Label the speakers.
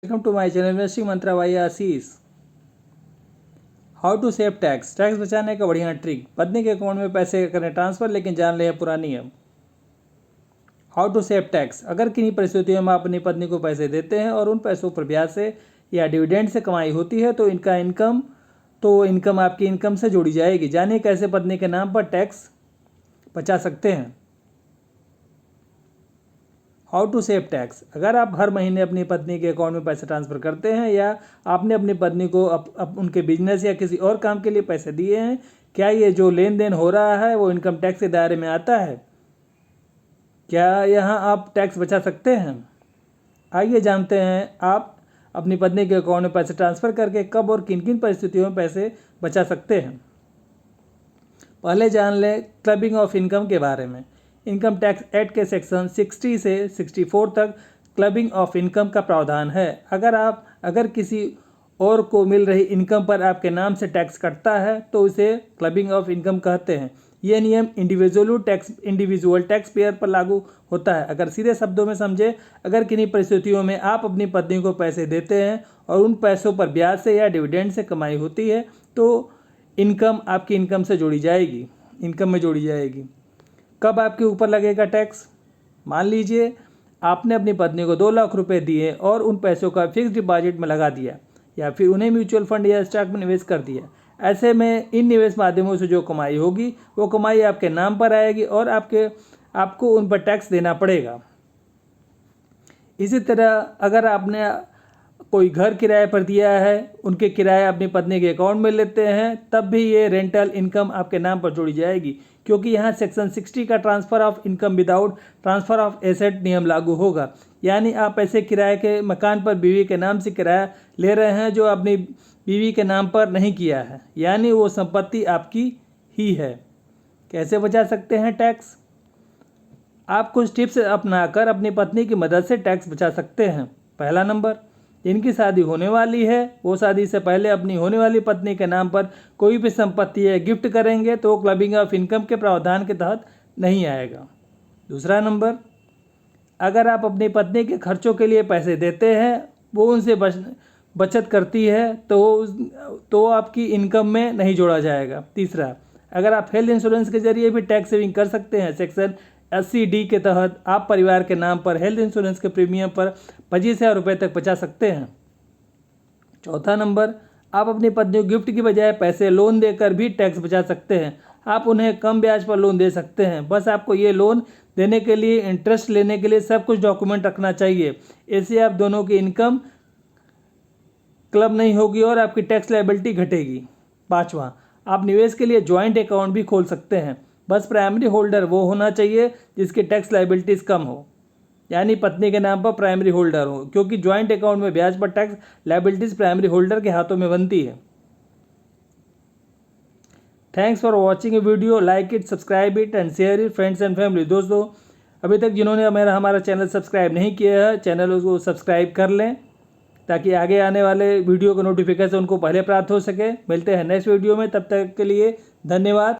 Speaker 1: Welcome to my channel investing Mantra भाई Ashish. How to save tax. Tax बचाने का बढ़िया ट्रिक। पत्नी के अकाउंट में पैसे करें ट्रांसफर, लेकिन जान लें पूरा नियम। How to save tax. अगर किन्हीं परिस्थितियों में आप अपनी पत्नी को पैसे देते हैं और उन पैसों पर ब्याज से या डिविडेंड से कमाई होती है तो इनकम आपकी इनकम से जोड़ी जाएगी। जानिए कैसे पत्नी के नाम पर टैक्स बचा सकते हैं। How to save tax. अगर आप हर महीने अपनी पत्नी के अकाउंट में पैसे ट्रांसफ़र करते हैं या आपने अपनी पत्नी को उनके बिजनेस या किसी और काम के लिए पैसे दिए हैं, क्या ये जो लेन देन हो रहा है वो इनकम टैक्स के दायरे में आता है? क्या यहाँ आप टैक्स बचा सकते हैं? आइए जानते हैं आप अपनी पत्नी के अकाउंट में पैसे ट्रांसफ़र करके कब और किन किन परिस्थितियों में पैसे बचा सकते हैं। पहले जान लें क्लबिंग ऑफ इनकम के बारे में। इनकम टैक्स एक्ट के सेक्शन 60 से 64 तक क्लबिंग ऑफ इनकम का प्रावधान है। अगर किसी और को मिल रही इनकम पर आपके नाम से टैक्स कटता है तो उसे क्लबिंग ऑफ इनकम कहते हैं। यह नियम इंडिविजुअल टैक्स पेयर पर लागू होता है। अगर सीधे शब्दों में समझे, अगर किन्हीं परिस्थितियों में आप अपनी पत्नी को पैसे देते हैं और उन पैसों पर ब्याज से या डिविडेंड से कमाई होती है तो इनकम आपकी इनकम में जोड़ी जाएगी। कब आपके ऊपर लगेगा टैक्स? मान लीजिए आपने अपनी पत्नी को 2 लाख रुपए दिए और उन पैसों का फिक्स डिपॉजिट में लगा दिया या फिर उन्हें म्यूचुअल फंड या स्टॉक में निवेश कर दिया। ऐसे में इन निवेश माध्यमों से जो कमाई होगी वो कमाई आपके नाम पर आएगी और आपको उन पर टैक्स देना पड़ेगा। इसी तरह अगर आपने कोई घर किराए पर दिया है, उनके किराए अपनी पत्नी के अकाउंट में लेते हैं, तब भी ये रेंटल इनकम आपके नाम पर जोड़ी जाएगी, क्योंकि यहाँ सेक्शन 60 का transfer of income without transfer of asset नियम लागू होगा। यानी आप ऐसे किराए के मकान पर बीवी के नाम से किराया ले रहे हैं जो अपनी बीवी के नाम पर नहीं किया है, यानी वो संपत्ति आपकी ही है। कैसे बचा सकते हैं टैक्स? आप कुछ टिप्स अपनाकर अपनी पत्नी की मदद से टैक्स बचा सकते हैं। पहला नंबर, जिनकी शादी होने वाली है वो शादी से पहले अपनी होने वाली पत्नी के नाम पर कोई भी संपत्ति या गिफ्ट करेंगे तो वो क्लबिंग ऑफ इनकम के प्रावधान के तहत नहीं आएगा। दूसरा नंबर, अगर आप अपनी पत्नी के खर्चों के लिए पैसे देते हैं, वो उनसे बचत करती है तो आपकी इनकम में नहीं जोड़ा जाएगा। तीसरा, अगर आप हेल्थ इंश्योरेंस के जरिए भी टैक्स सेविंग कर सकते हैं। सेक्शन 80D के तहत आप परिवार के नाम पर हेल्थ इंश्योरेंस के प्रीमियम पर 25,000 रुपये तक बचा सकते हैं। चौथा नंबर, आप अपनी पत्नी को गिफ्ट की बजाय पैसे लोन देकर भी टैक्स बचा सकते हैं। आप उन्हें कम ब्याज पर लोन दे सकते हैं। बस आपको ये लोन देने के लिए, इंटरेस्ट लेने के लिए सब कुछ डॉक्यूमेंट रखना चाहिए। इससे आप दोनों की इनकम क्लब नहीं होगी और आपकी टैक्स लायबिलिटी घटेगी। पाँचवा, आप निवेश के लिए ज्वाइंट अकाउंट भी खोल सकते हैं। बस प्राइमरी होल्डर वो होना चाहिए जिसकी टैक्स लायबिलिटीज़ कम हो, यानी पत्नी के नाम पर प्राइमरी होल्डर हो, क्योंकि ज्वाइंट अकाउंट में ब्याज पर टैक्स लायबिलिटीज़ प्राइमरी होल्डर के हाथों में बनती है। Thanks for watching A video. Like it, subscribe it and share it friends and family. दोस्तों, अभी तक जिन्होंने हमारा चैनल सब्सक्राइब नहीं किया है, चैनल को सब्सक्राइब कर लें ताकि आगे आने वाले वीडियो का नोटिफिकेशन उनको पहले प्राप्त हो सके। मिलते हैं नेक्स्ट वीडियो में, तब तक के लिए धन्यवाद।